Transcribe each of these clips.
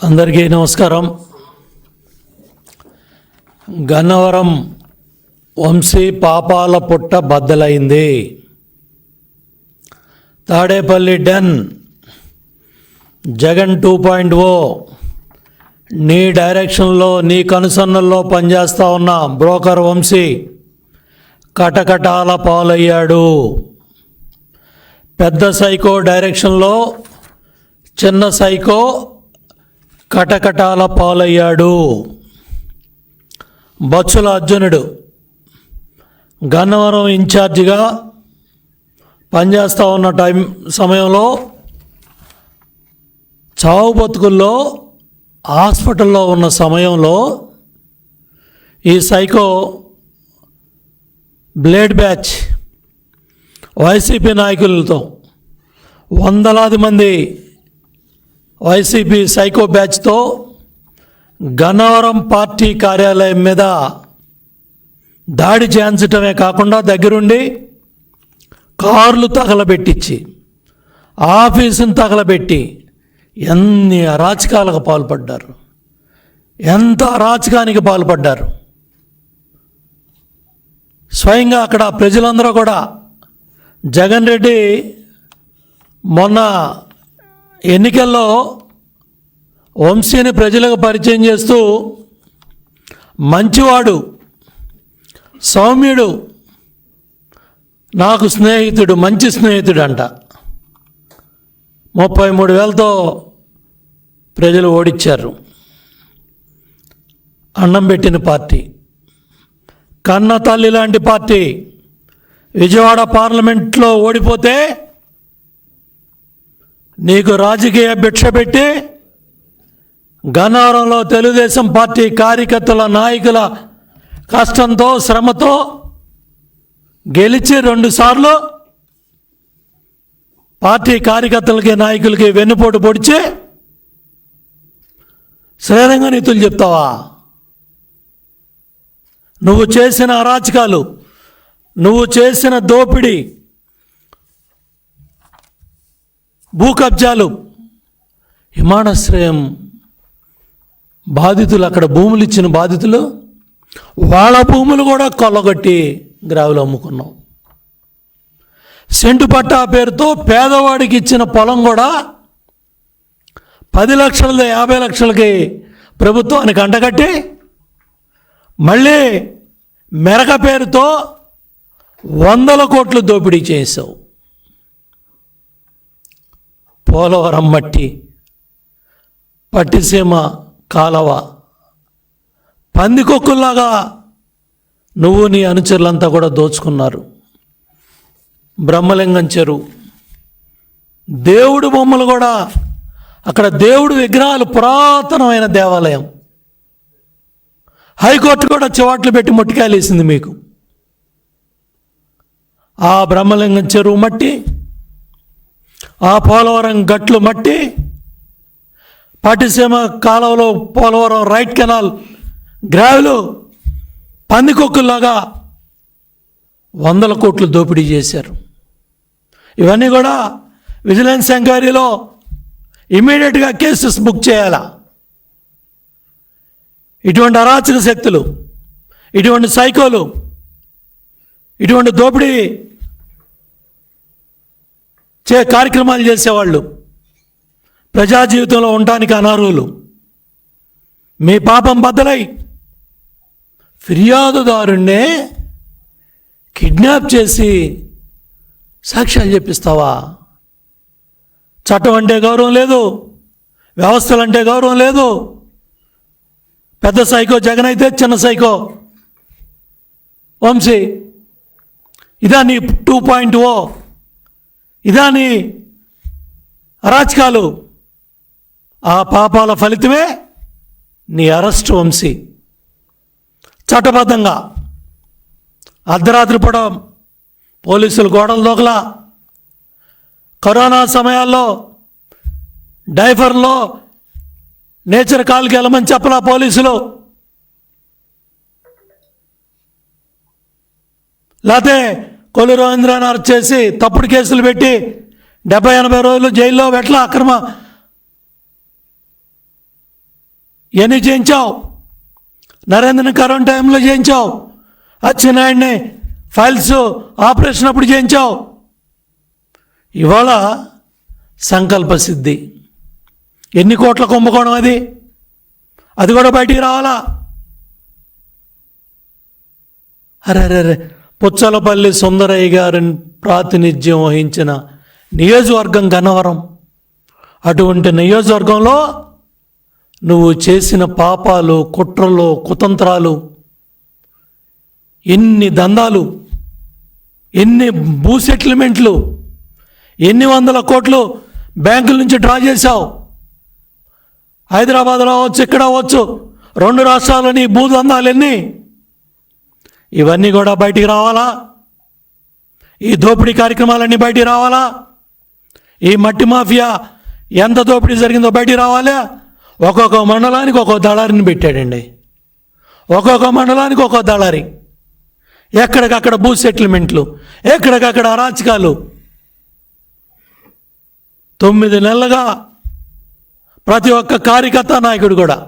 అందరికీ నమస్కారం. గన్నవరం వంశీ పాపాల పుట్ట బద్దలైంది. తాడేపల్లి డెన్ జగన్ 2.0 నీ డైరెక్షన్లో నీ కనుసన్నల్లో పనిచేస్తూ ఉన్న బ్రోకర్ వంశీ కటకటాల పాలయ్యాడు. పెద్ద సైకో డైరెక్షన్లో చిన్న సైకో కటకటాల పాలయ్యాడు. బచ్చుల అర్జునుడు గన్నవరం ఇన్ఛార్జిగా పనిచేస్తూ ఉన్న సమయంలో చావు బతుకుల్లో హాస్పిటల్లో ఉన్న సమయంలో ఈ సైకో బ్లేడ్ బ్యాచ్ వైసీపీ నాయకులతో వందలాది మంది వైసీపీ సైకో బ్యాచ్తో గన్నవరం పార్టీ కార్యాలయం మీద దాడి చేయించటమే కాకుండా దగ్గరుండి కార్లు తగలబెట్టించి ఆఫీసును తగలబెట్టి ఎన్ని అరాచకాలకు పాల్పడ్డారు, ఎంత అరాచకానికి పాల్పడ్డారు. స్వయంగా అక్కడ ప్రజలందరూ కూడా జగన్ రెడ్డి మొన్న ఎన్నికల్లో వంశీని ప్రజలకు పరిచయం చేస్తూ మంచివాడు, సౌమ్యుడు, నాకు స్నేహితుడు, మంచి స్నేహితుడు అంట. 33,000తో ప్రజలు ఓడించారు. అన్నం పెట్టిన పార్టీ, కన్న తల్లి లాంటి పార్టీ విజయవాడ పార్లమెంట్లో ఓడిపోతే నీకు రాజకీయ భిక్ష పెట్టి గన్నవరంలో తెలుగుదేశం పార్టీ కార్యకర్తల నాయకుల కష్టంతో శ్రమతో గెలిచి 2 సార్లు పార్టీ కార్యకర్తలకి నాయకులకి వెన్నుపోటు పొడిచి శ్రీరంగ నీతులు చెప్తావా? నువ్వు చేసిన అరాచకాలు, నువ్వు చేసిన దోపిడీ, భూ కబ్జాలు, విమానాశ్రయం బాధితులు, అక్కడ భూములు ఇచ్చిన బాధితులు వాళ్ళ భూములు కూడా కొల్లగొట్టి గ్రావులు అమ్ముకున్నావు. సెంటు పట్టా పేరుతో పేదవాడికి ఇచ్చిన పొలం కూడా 10 లక్షలది 50 లక్షలకి ప్రభుత్వానికి అంటగట్టి మళ్ళీ మెరక పేరుతో 100 కోట్లు దోపిడీ చేసావు. పోలవరం మట్టి, పట్టిసీమ కాలవ, పందికొక్కుల్లాగా నువ్వు నీ అనుచరులంతా కూడా దోచుకున్నారు. బ్రహ్మలింగం చెరువు, దేవుడు బొమ్మలు కూడా, అక్కడ దేవుడు విగ్రహాలు, పురాతనమైన దేవాలయం. హైకోర్టు కూడా చివాట్లు పెట్టి మొట్టికాయలు వేసింది మీకు. ఆ బ్రహ్మలింగం చెరువు మట్టి, ఆ పోలవరం గట్లు మట్టి, పట్టిసీమ కాలువలో పోలవరం రైట్ కెనాల్ గ్రావులు పందికొక్కుల్లాగా 100 కోట్లు దోపిడీ చేశారు. ఇవన్నీ కూడా విజిలెన్స్ ఎంక్వైరీలో ఇమ్మీడియట్గా కేసెస్ బుక్ చేయాలా? ఇటువంటి అరాచక శక్తులు, ఇటువంటి సైకోలు, ఇటువంటి దోపిడీ కార్యక్రమాలు చేసేవాళ్ళు ప్రజా జీవితంలో ఉండటానికి అనర్హులు. మీ పాపం బద్దలై ఫిర్యాదుదారుణ్ణే కిడ్నాప్ చేసి సాక్ష్యాలు చెప్పిస్తావా? చట్టం అంటే గౌరవం లేదు, వ్యవస్థలంటే గౌరవం లేదు. పెద్ద సైకో జగన్ అయితే చిన్న సైకో వంశీ. ఇదా నీ 2.0? ఇదా నీ అరాచకాలు? ఆ పాపాల ఫలితమే నీ అరెస్ట్ వంశీ. చట్టబద్ధంగా అర్ధరాత్రి పూట పోలీసులు గోడలు దోకలా, కరోనా సమయాల్లో డైఫర్లో నేచర్ కాల్కి వెళ్ళమని చెప్పలా పోలీసులు, లేకపోతే కొల్లు రవీంద్రని అరెస్ట్ చేసి తప్పుడు కేసులు పెట్టి 70-80 రోజులు జైల్లో పెట్టలా, అక్రమ ఎన్ని చేయించావు? నరేంద్రని కరోనా టైంలో చేయించావు. అచ్చెన్నాయుడిని ఫైల్స్ ఆపరేషన్ అప్పుడు చేయించావు. ఇవాళ సంకల్ప సిద్ధి. ఎన్ని కోట్ల కుంభకోణం అది కూడా బయటికి రావాలా? అరే పుచ్చలపల్లి సుందరయ్య గారిని ప్రాతినిధ్యం వహించిన నియోజకవర్గం గన్నవరం. అటువంటి నియోజకవర్గంలో నువ్వు చేసిన పాపాలు, కుట్రలు, కుతంత్రాలు, ఎన్ని దందాలు, ఎన్ని భూ సెటిల్మెంట్లు, ఎన్ని వందల కోట్లు బ్యాంకుల నుంచి డ్రా చేశావు. హైదరాబాద్లో అవ్వచ్చు, ఇక్కడ అవ్వచ్చు, 2 రాష్ట్రాలని భూదందాలు ఎన్ని? ఇవన్నీ కూడా బయటికి రావాలా? ఈ దోపిడీ కార్యక్రమాలన్నీ బయటికి రావాలా? ఈ మట్టి మాఫియా ఎంత దోపిడీ జరిగిందో బయటికి రావాలా? ఒక్కొక్క మండలానికి ఒక్కొక్క దళారిని పెట్టాడండి. ఒక్కొక్క మండలానికి ఒక్కొక్క దళారి. ఎక్కడికక్కడ భూ సెటిల్మెంట్లు, ఎక్కడికక్కడ అరాచకాలు. 9 నెలలుగా ప్రతి ఒక్క కార్యకర్త, నాయకుడు కూడా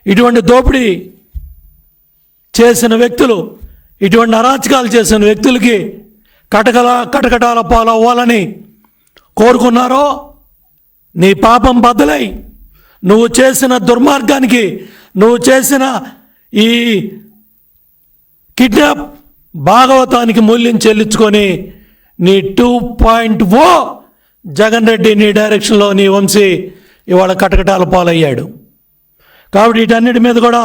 ఇటువంటి దోపిడీ చేసిన వ్యక్తులు, ఇటువంటి అరాచకాలు చేసిన వ్యక్తులకి కటకటాల పాలు అవ్వాలని కోరుకున్నారో, నీ పాపం బద్దలై నువ్వు చేసిన దుర్మార్గానికి, నువ్వు చేసిన ఈ కిడ్నాప్ భాగవతానికి మూల్యం చెల్లించుకొని నీ 2.0 జగన్ రెడ్డి నీ డైరెక్షన్లో నీ వంశీ ఇవాళ కటకటాల పాలయ్యాడు. కాబట్టి వీటన్నిటి మీద కూడా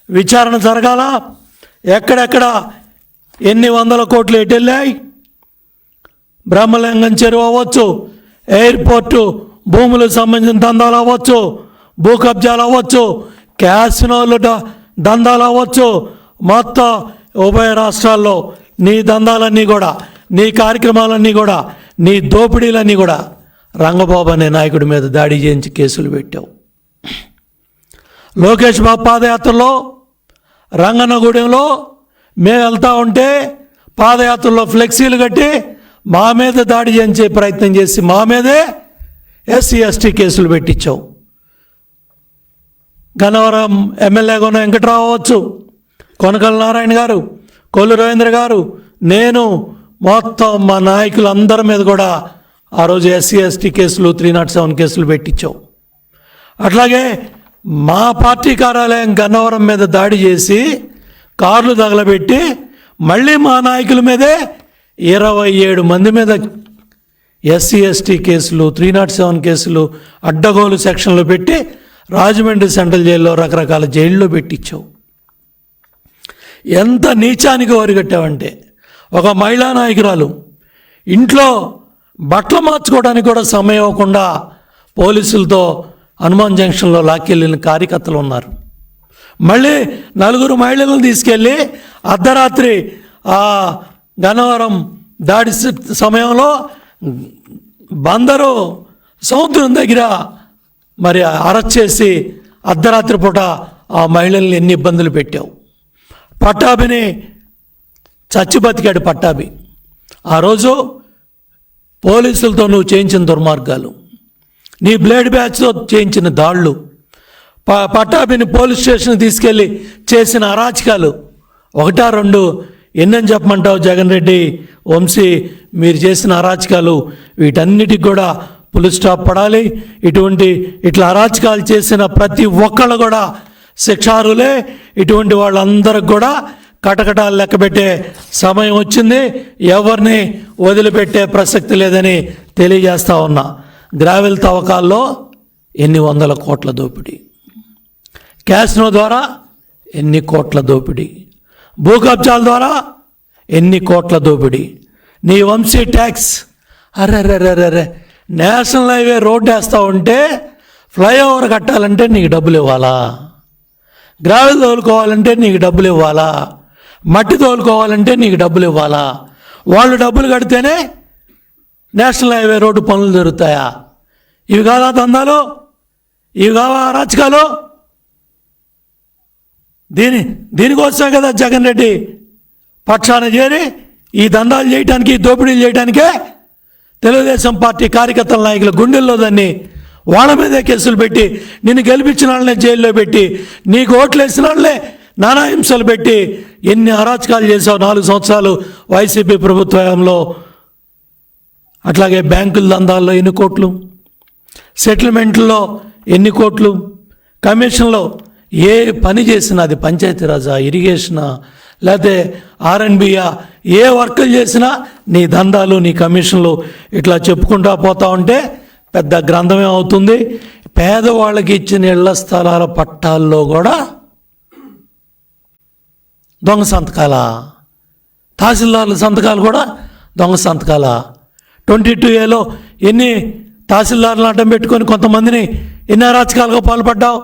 విచారణ జరగాల. ఎక్కడెక్కడ ఎన్ని వందల కోట్లు ఎటు వెళ్ళాయి? బ్రహ్మలింగం చెరువు అవ్వచ్చు, ఎయిర్పోర్టు భూములకు సంబంధించిన దందాలు అవ్వచ్చు, భూ కబ్జాలు అవ్వచ్చు, క్యాసినోలు దందాలు అవ్వచ్చు, మొత్తం ఉభయ రాష్ట్రాల్లో నీ దందాలన్నీ కూడా, నీ కార్యక్రమాలన్నీ కూడా, నీ దోపిడీలన్నీ కూడా రంగబాబు అనే నాయకుడి మీద దాడి చేయించి కేసులు పెట్టావు. లోకేష్ బాబు పాదయాత్రలో రంగన్నగూడెంలో మేము వెళ్తూ ఉంటే పాదయాత్రలో ఫ్లెక్సీలు కట్టి మా మీద దాడి చేయించే ప్రయత్నం చేసి మా మీదే SC ST కేసులు పెట్టించావు. గన్నవరం ఎమ్మెల్యేగా ఉన్న వెంకట్రావు అవ్వచ్చు, కొనకల నారాయణ గారు, కొల్లు రవీంద్ర గారు, నేను, మొత్తం మా నాయకులందరి మీద కూడా ఆ రోజు SC ST కేసులు, 307 కేసులు పెట్టించావు. అట్లాగే మా పార్టీ కార్యాలయం గన్నవరం మీద దాడి చేసి కార్లు తగలబెట్టి మళ్ళీ మా నాయకుల మీదే 27 మంది మీద SC ST కేసులు, 307 కేసులు, అడ్డగోలు సెక్షన్లు పెట్టి రాజమండ్రి సెంట్రల్ జైల్లో రకరకాల జైల్లో పెట్టించావు. ఎంత నీచానికి వరిగట్టావంటే, ఒక మహిళా నాయకురాలు ఇంట్లో బట్టలు మార్చుకోవడానికి కూడా సమయం ఇవ్వకుండా పోలీసులతో హనుమాన్ జంక్షన్లో లాక్కెళ్ళిన కార్యకర్తలు ఉన్నారు. మళ్ళీ 4 మహిళలను తీసుకెళ్ళి అర్ధరాత్రి ఆ గన్నవరం దాడి సమయంలో బందరు సముద్రం దగ్గర మరి అరెస్ట్ చేసి అర్ధరాత్రి పూట ఆ మహిళల్ని ఎన్ని ఇబ్బందులు పెట్టావు. పట్టాభిని చచ్చి బతికాడు పట్టాభి. ఆ రోజు పోలీసులతో నువ్వు చేయించిన దుర్మార్గాలు, నీ బ్లేడ్ బ్యాచ్తో చేయించిన దాళ్ళు, పట్టాభిని పోలీస్ స్టేషన్ తీసుకెళ్ళి చేసిన అరాచకాలు 1, 2 ఎన్నని చెప్పమంటావు? జగన్ రెడ్డి, వంశీ, మీరు చేసిన అరాచకాలు వీటన్నిటికి కూడా పులి స్టాప్ పడాలి. ఇట్లా అరాచకాలు చేసిన ప్రతి ఒక్కళ్ళు కూడా శిక్షార్హులే. ఇటువంటి వాళ్ళందరికి కూడా కటకటాలు లెక్కబెట్టే సమయం వచ్చింది. ఎవరిని వదిలిపెట్టే ప్రసక్తి లేదని తెలియజేస్తా ఉన్నా. గ్రావెల్ తవ్వకాల్లో ఎన్ని వందల కోట్ల దోపిడీ, క్యాసినో ద్వారా ఎన్ని కోట్ల దోపిడీ, భూ కబ్జాల ద్వారా ఎన్ని కోట్ల దోపిడీ, నీ వంశీ ట్యాక్స్. అర్రర్రర్రర్రే, నేషనల్ హైవే రోడ్డు వేస్తూ ఉంటే ఫ్లైఓవర్ కట్టాలంటే నీకు డబ్బులు ఇవ్వాలా? గ్రావెల్ తోలుకోవాలంటే నీకు డబ్బులు ఇవ్వాలా? మట్టి తోలుకోవాలంటే నీకు డబ్బులు ఇవ్వాలా? వాళ్ళు డబ్బులు కడితేనే నేషనల్ హైవే రోడ్డు పనులు జరుగుతాయా? ఇవి కాదా దందాలు? ఇవి కావా అరాచకాలు? దీనికోసమే కదా జగన్ రెడ్డి పక్షాన చేరి ఈ దందాలు చేయడానికి, దోపిడీలు చేయడానికే తెలుగుదేశం పార్టీ కార్యకర్తల నాయకుల గుండెల్లో దాన్ని వాళ్ళ మీదే కేసులు పెట్టి, నిన్ను గెలిపించిన వాళ్ళనే జైల్లో పెట్టి, నీకు ఓట్లు వేసిన వాళ్ళే నానా హింసలు పెట్టి ఎన్ని అరాచకాలు చేసావు 4 సంవత్సరాలు వైసీపీ ప్రభుత్వంలో. అట్లాగే బ్యాంకుల దందాల్లో ఎన్ని కోట్లు, సెటిల్మెంట్లో ఎన్ని కోట్లు, కమిషన్లో ఏ పని చేసినా, అది పంచాయతీరాజా, ఇరిగేషనా, లేకపోతే ఆర్ఎన్బియా, ఏ వర్కులు చేసినా నీ దందాలు, నీ కమిషన్లు ఇట్లా చెప్పుకుంటా పోతా ఉంటే పెద్ద గ్రంథమే అవుతుంది. పేదవాళ్ళకి ఇచ్చిన ఇళ్ల స్థలాల పట్టాల్లో కూడా దొంగ సంతకాల, తహసీల్దార్ల సంతకాలు కూడా దొంగ సంతకాల. 22A ఎన్ని తహసీల్దార్లను అడ్డం పెట్టుకొని కొంతమందిని ఎన్ని అరాచకాలుగా పాల్పడ్డావు.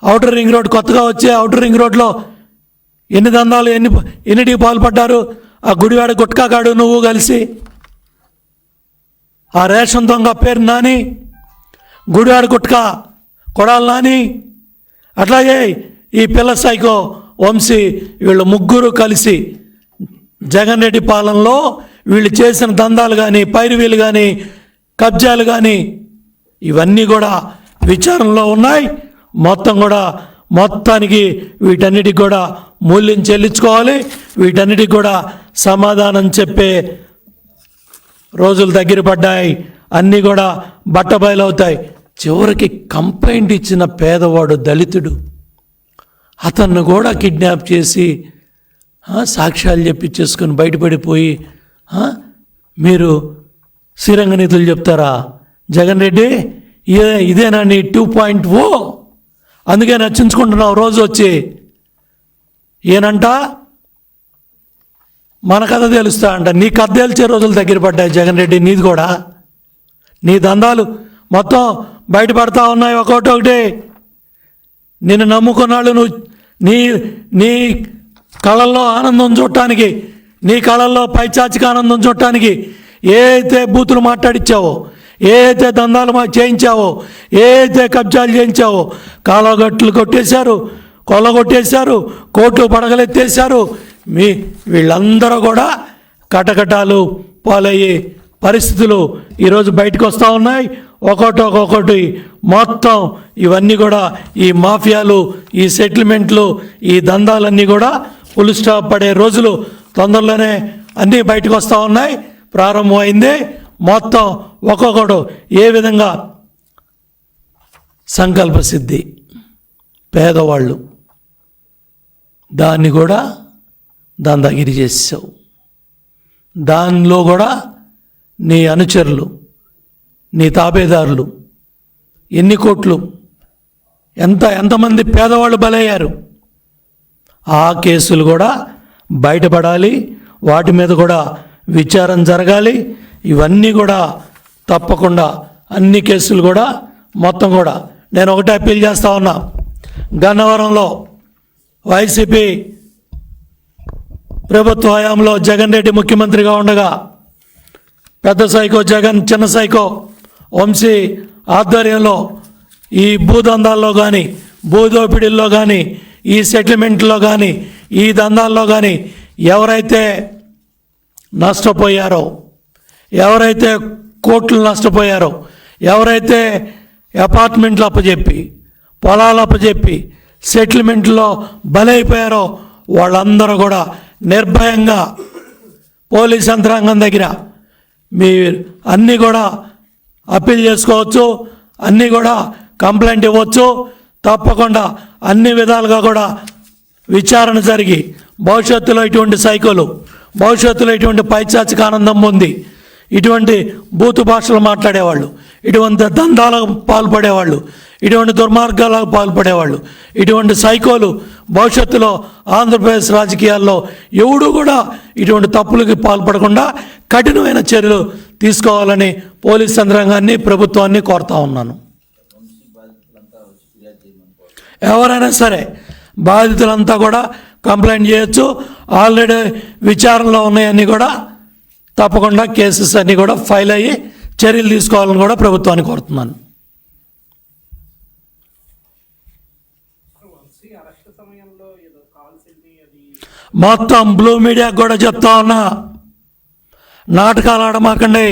ఔటర్ రింగ్ రోడ్, కొత్తగా వచ్చే ఔటర్ రింగ్ రోడ్లో ఎన్ని దందాలు, ఎన్నిటికి పాల్పడ్డారు. ఆ గుడివాడ గుట్కాగాడు నువ్వు కలిసి, ఆ రేషన్ దొంగ పేరు నాని, గుడివాడ గుట్కా కొడాలి నాని, అట్లాగే ఈ పిల్ల సైకో వంశీ, వీళ్ళు ముగ్గురు కలిసి జగన్ రెడ్డి పాలనలో వీళ్ళు చేసిన దందాలు కానీ, పైరువీలు కానీ, కబ్జాలు కానీ ఇవన్నీ కూడా విచారణలో ఉన్నాయి. మొత్తానికి వీటన్నిటికి కూడా మూల్యం చెల్లించుకోవాలి. వీటన్నిటికి కూడా సమాధానం చెప్పే రోజులు దగ్గర పడ్డాయి. అన్నీ కూడా బట్టబయలవుతాయి. చివరికి కంప్లైంట్ ఇచ్చిన పేదవాడు, దళితుడు, అతన్ని కూడా కిడ్నాప్ చేసి సాక్ష్యాలు చెప్పించేసుకొని బయటపడిపోయి మీరు శ్రీరంగ నీతులు చెప్తారా? జగన్ రెడ్డి, ఇదేనా నీ 2.0? అందుకే నచ్చించుకుంటున్నావు రోజు వచ్చి. ఏనంట మన కథ తెలుస్తా అంట. నీ కథ తెలిసే రోజులు దగ్గర పడ్డాయి జగన్ రెడ్డి. నీది కూడా, నీ దందాలు మొత్తం బయటపడతా ఉన్నాయి ఒకటి. నిన్ను నమ్ముకున్నాళ్ళు నువ్వు నీ కళల్లో ఆనందం చూడటానికి, నీ కళల్లో పైచాచిక ఆనందం చూడటానికి ఏ అయితే బూతులు మాట్లాడిచ్చావో, ఏ అయితే దందాలు చేయించావో, ఏ అయితే కబ్జాలు చేయించావో, కాలగట్లు కొట్టేశారు, కొల్లగొట్టేశారు, కోట్లు పడగలెత్తేశారు. వీళ్ళందరూ కూడా కటకటాలు పాలయ్యే పరిస్థితులు ఈరోజు బయటకు వస్తూ ఉన్నాయి. ఒక్కొక్కటి మొత్తం ఇవన్నీ కూడా ఈ మాఫియాలు, ఈ సెటిల్మెంట్లు, ఈ దందాలన్నీ కూడా ఫుల్ స్టాప్ పడే రోజులు తొందరలోనే అన్నీ బయటకు వస్తూ ఉన్నాయి. ప్రారంభమైంది. మొత్తం ఒక్కొక్కడు ఏ విధంగా సంకల్ప సిద్ధి, పేదవాళ్ళు, దాన్ని కూడా దందాగిరి చేసావు. దానిలో కూడా నీ అనుచరులు, నీ తాబేదారులు ఎన్ని కోట్లు, ఎంతమంది పేదవాళ్ళు బలయ్యారు. ఆ కేసులు కూడా బయటపడాలి. వాటి మీద కూడా విచారణ జరగాలి. ఇవన్నీ కూడా తప్పకుండా అన్ని కేసులు కూడా మొత్తం కూడా నేను ఒకటే అప్పీల్ చేస్తా ఉన్నా. గన్నవరంలో వైసీపీ ప్రభుత్వ హయాంలో జగన్ రెడ్డి ముఖ్యమంత్రిగా ఉండగా పెద్ద సైకో జగన్, చిన్న సైకో వంశీ ఆధ్వర్యంలో ఈ భూదందాల్లో కానీ, భూదోపిడీల్లో కానీ, ఈ సెటిల్మెంట్లో కానీ, ఈ దందాల్లో కానీ ఎవరైతే నష్టపోయారో, ఎవరైతే కోట్లు నష్టపోయారో, ఎవరైతే అపార్ట్మెంట్లు అప్పచెప్పి, పొలాలు అప్పచెప్పి, సెటిల్మెంట్లో బలైపోయారో వాళ్ళందరూ కూడా నిర్భయంగా పోలీస్ యంత్రాంగం దగ్గర మీరు అన్నీ కూడా అప్పీల్ చేసుకోవచ్చు, అన్నీ కూడా కంప్లైంట్ ఇవ్వచ్చు. తప్పకుండా అన్ని విధాలుగా కూడా విచారణ జరిగి భవిష్యత్తులో ఇటువంటి సైకోలు, భవిష్యత్తులో ఇటువంటి పైచాచిక ఆనందం పొంది, ఇటువంటి బూతు భాషలు మాట్లాడేవాళ్ళు, ఇటువంటి దందాలకు పాల్పడేవాళ్ళు, ఇటువంటి దుర్మార్గాలకు పాల్పడేవాళ్ళు, ఇటువంటి సైకోలు భవిష్యత్తులో ఆంధ్రప్రదేశ్ రాజకీయాల్లో ఎవడు కూడా ఇటువంటి తప్పులకి పాల్పడకుండా కఠినమైన చర్యలు తీసుకోవాలని పోలీస్ యంత్రాంగాన్ని, ప్రభుత్వాన్ని కోరుతా ఉన్నాను. ఎవరైనా సరే బాధితులంతా కూడా కంప్లైంట్ చేయొచ్చు. ఆల్రెడీ విచారణలో ఉన్నాయన్నీ కూడా తప్పకుండా కేసెస్ అన్నీ కూడా ఫైల్ అయ్యి చర్యలు తీసుకోవాలని కూడా ప్రభుత్వాన్ని కోరుతున్నాను. మొత్తం బ్లూ మీడియాకు కూడా చెప్తా ఉన్నా, నాటకాలు ఆడమాకండి.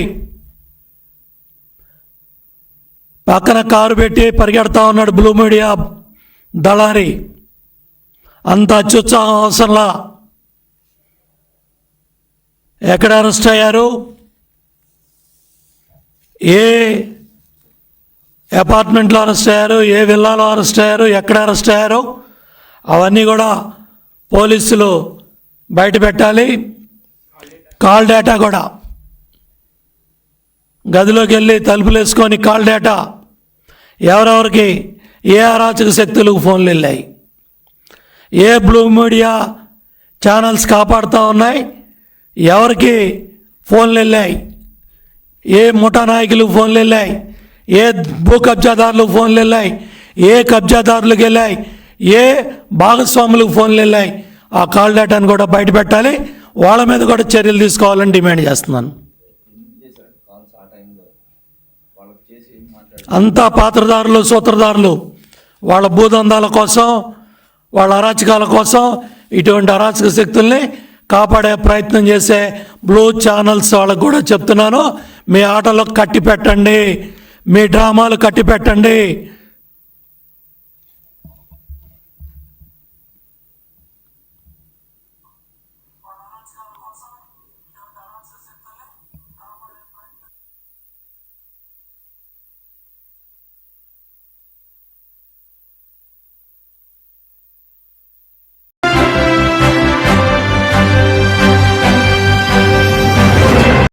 పక్కన కారు పెట్టి పరిగెడతా ఉన్నాడు బ్లూ మీడియా దళారి. అంత అత్యుత్సాహం అవసరంలా. ఎక్కడ అరెస్ట్ అయ్యారు, ఏ అపార్ట్మెంట్లో అరెస్ట్ అయ్యారు, ఏ విల్లాలో అరెస్ట్ అయ్యారు, ఎక్కడ అరెస్ట్ అయ్యారు, అవన్నీ కూడా పోలీసులు బయట పెట్టాలి. కాల్ డేటా కూడా గదిలోకి వెళ్ళి తలుపులు వేసుకొని కాల్ డేటా ఎవరెవరికి ఏ అరాచక శక్తులకు ఫోన్లు వెళ్ళాయి, ఏ బ్లూ మీడియా ఛానల్స్ కాపాడుతూ ఉన్నాయి, ఎవరికి ఫోన్లు వెళ్ళాయి, ఏ ముఠా నాయకులకు ఫోన్లు వెళ్ళాయి, ఏ భూ కబ్జాదారులకు ఫోన్లు వెళ్ళాయి, ఏ కబ్జాదారులకు వెళ్ళాయి, ఏ భాగస్వాములకు ఫోన్లు వెళ్ళాయి, ఆ కాల్ డేటాను కూడా బయట పెట్టాలి. వాళ్ళ మీద కూడా చర్యలు తీసుకోవాలని డిమాండ్ చేస్తున్నాను. అంతా పాత్రదారులు, సూత్రధారులు. వాళ్ళ భూదందాల కోసం, వాళ్ళ అరాచకాల కోసం ఇటువంటి అరాచక శక్తుల్ని కాపాడే ప్రయత్నం చేసే బ్లూ ఛానల్స్ వాళ్ళకు కూడా చెప్తున్నాను, మీ ఆటలకు కట్టి పెట్టండి, మీ డ్రామాలు కట్టి పెట్టండి.